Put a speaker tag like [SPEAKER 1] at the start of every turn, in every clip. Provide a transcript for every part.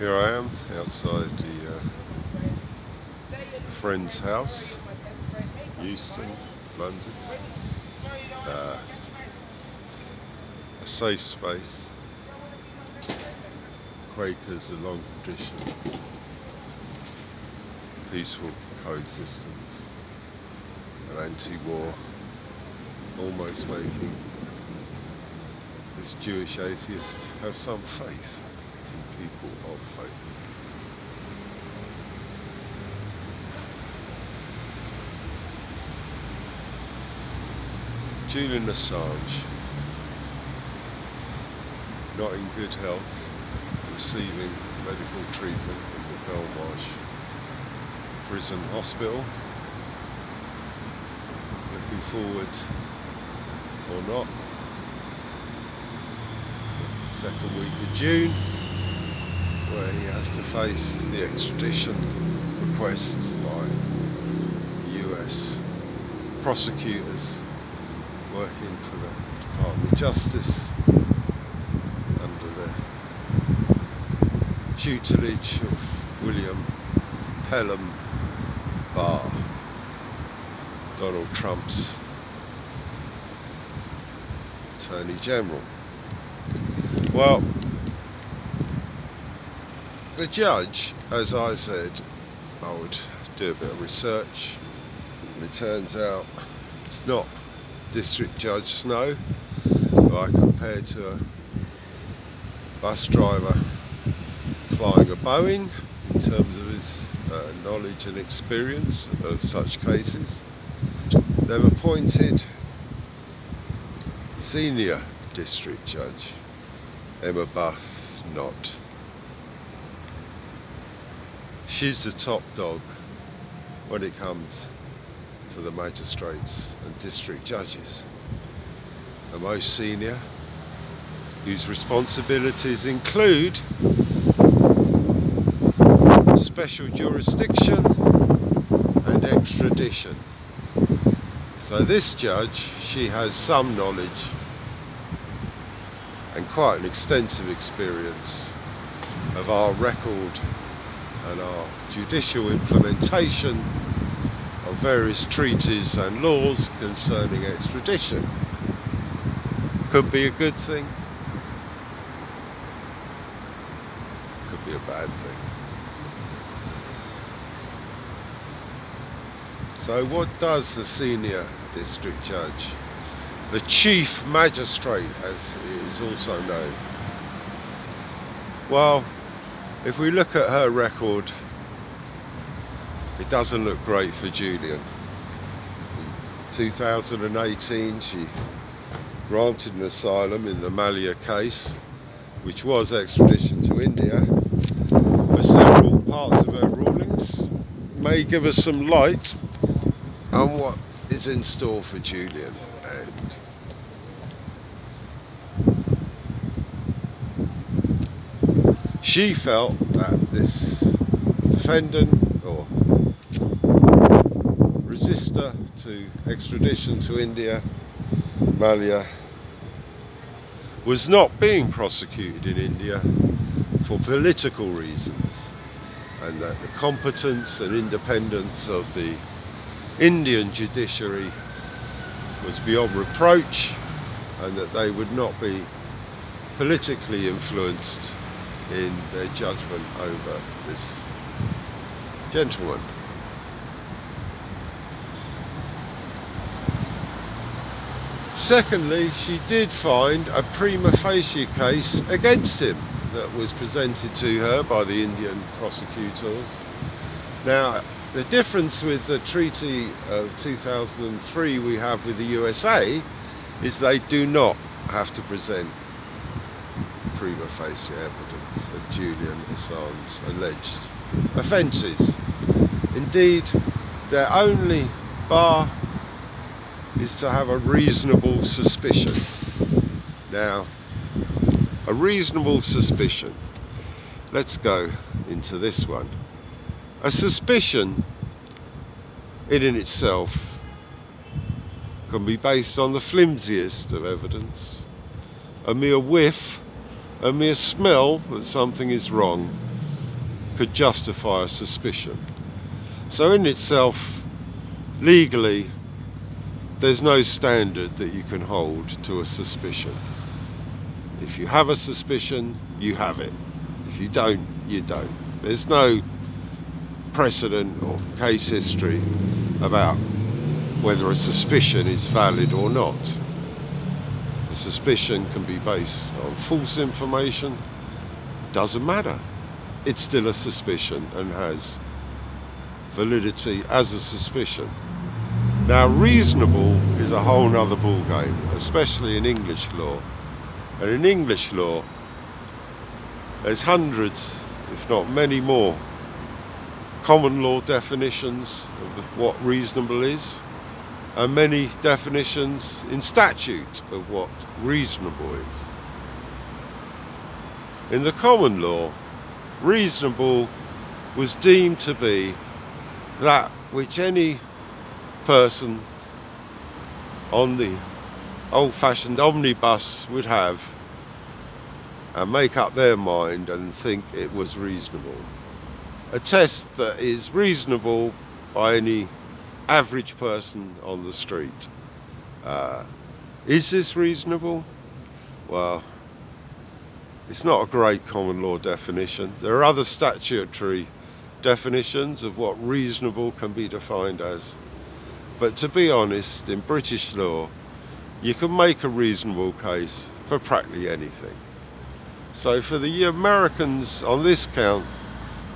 [SPEAKER 1] Here I am outside the friend's house, Euston, London. A safe space. Quakers, a long tradition. Peaceful coexistence. An anti-war, almost making this Jewish atheist have some faith in people of faith. Julian Assange, not in good health, receiving medical treatment in the Belmarsh prison hospital. Looking forward, or not, second week of June, where he has to face the extradition request by US prosecutors working for the Department of Justice under the tutelage of William Pelham Barr, Donald Trump's Attorney General. Well, the judge, as I said, I would do a bit of research, and it turns out it's not District Judge Snow, who I compared to a bus driver flying a Boeing in terms of his knowledge and experience of such cases. They've appointed Senior District Judge Arbuthnot. She's the top dog when it comes to the magistrates and district judges. The most senior, whose responsibilities include special jurisdiction and extradition. So this judge, she has some knowledge and quite an extensive experience of our record and our judicial implementation of various treaties and laws concerning extradition. Could be a good thing, could be a bad thing. So what does the senior district judge, the chief magistrate as he is also known? Well, if we look at her record, it doesn't look great for Julian. In 2018, she granted an asylum in the Malia case, which was extradition to India. But several parts of her rulings may give us some light on what is in store for Julian. And she felt that this defendant or resistor to extradition to India, Malia, was not being prosecuted in India for political reasons, and that the competence and independence of the Indian judiciary was beyond reproach, and that they would not be politically influenced in their judgment over this gentleman. Secondly, she did find a prima facie case against him that was presented to her by the Indian prosecutors. Now, the difference with the treaty of 2003 we have with the USA is they do not have to present prima facie evidence of Julian Assange's alleged offences. Indeed, their only bar is to have a reasonable suspicion. Now, a reasonable suspicion. Let's go into this one. A suspicion in itself can be based on the flimsiest of evidence. A mere whiff, a mere smell that something is wrong could justify a suspicion. So in itself, legally, there's no standard that you can hold to a suspicion. If you have a suspicion, you have it. If you don't, you don't. There's no precedent or case history about whether a suspicion is valid or not. The suspicion can be based on false information. Doesn't matter. It's still a suspicion and has validity as a suspicion. Now, reasonable is a whole nother ballgame, especially in English law. And in English law, there's hundreds, if not many more, common law definitions of what reasonable is, and many definitions in statute of what reasonable is. In the common law, reasonable was deemed to be that which any person on the old-fashioned omnibus would have and make up their mind and think it was reasonable. A test that is reasonable by any average person on the street. Is this reasonable? Well, it's not a great common law definition. There are other statutory definitions of what reasonable can be defined as. But to be honest, in British law, you can make a reasonable case for practically anything. So for the Americans on this count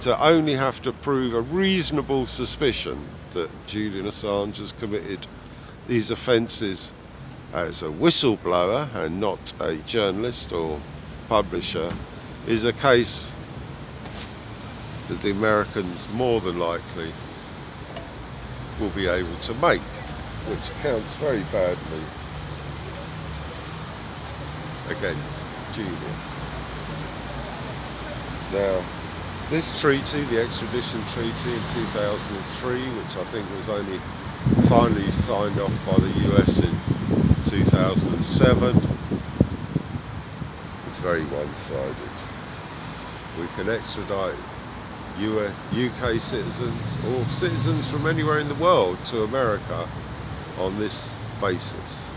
[SPEAKER 1] to only have to prove a reasonable suspicion that Julian Assange has committed these offences as a whistleblower and not a journalist or publisher is a case that the Americans more than likely will be able to make, which counts very badly against Julian. Now, this treaty, the extradition treaty in 2003, which I think was only finally signed off by the US in 2007, is very one-sided. We can extradite UK citizens or citizens from anywhere in the world to America on this basis.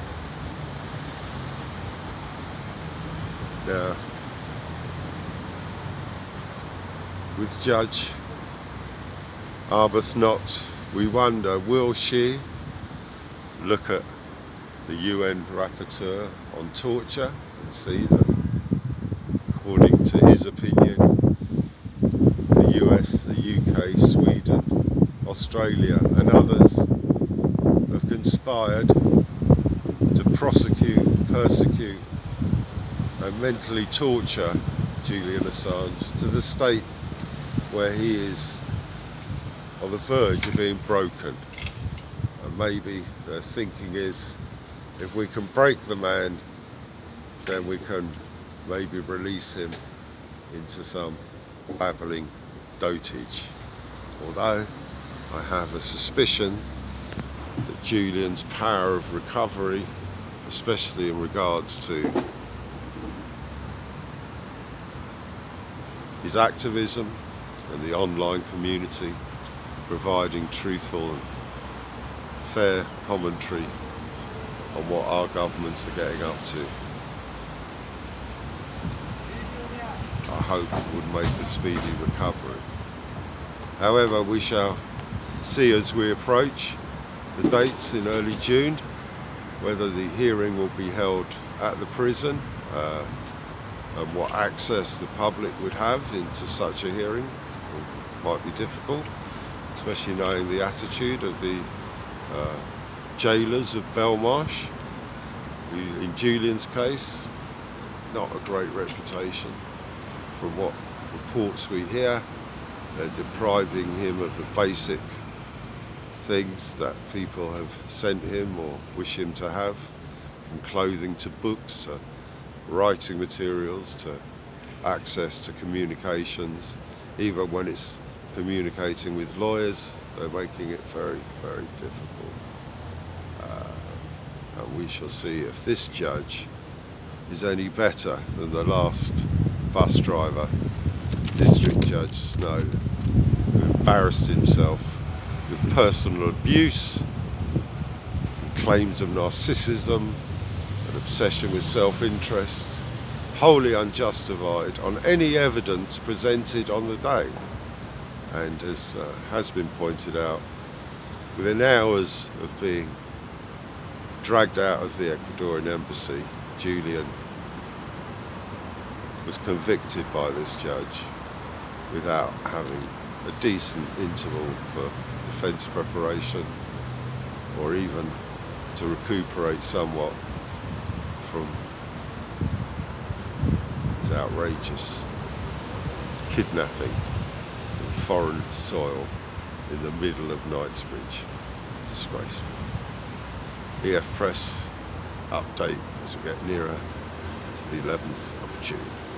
[SPEAKER 1] Now, with Judge Arbuthnot, we wonder, will she look at the UN rapporteur on torture and see that, according to his opinion, the US, the UK, Sweden, Australia and others have conspired to prosecute, persecute and mentally torture Julian Assange to the state where he is on the verge of being broken. And maybe their thinking is, if we can break the man, then we can maybe release him into some babbling dotage. Although I have a suspicion that Julian's power of recovery, especially in regards to his activism and the online community, providing truthful and fair commentary on what our governments are getting up to, I hope would make a speedy recovery. However, we shall see as we approach the dates in early June, whether the hearing will be held at the prison and what access the public would have into such a hearing. Might be difficult, especially knowing the attitude of the jailers of Belmarsh, who, in Julian's case, not a great reputation. From what reports we hear, they're depriving him of the basic things that people have sent him or wish him to have, from clothing to books to writing materials to access to communications. Even when it's communicating with lawyers, they're making it very, very difficult. And we shall see if this judge is any better than the last bus driver District Judge Snow, who embarrassed himself with personal abuse, and claims of narcissism, an obsession with self-interest, wholly unjustified on any evidence presented on the day. And as has been pointed out, within hours of being dragged out of the Ecuadorian embassy, Julian was convicted by this judge without having a decent interval for defence preparation or even to recuperate somewhat from his outrageous kidnapping in foreign soil in the middle of Knightsbridge. Disgraceful. EF Press update as we get nearer to the 11th of June.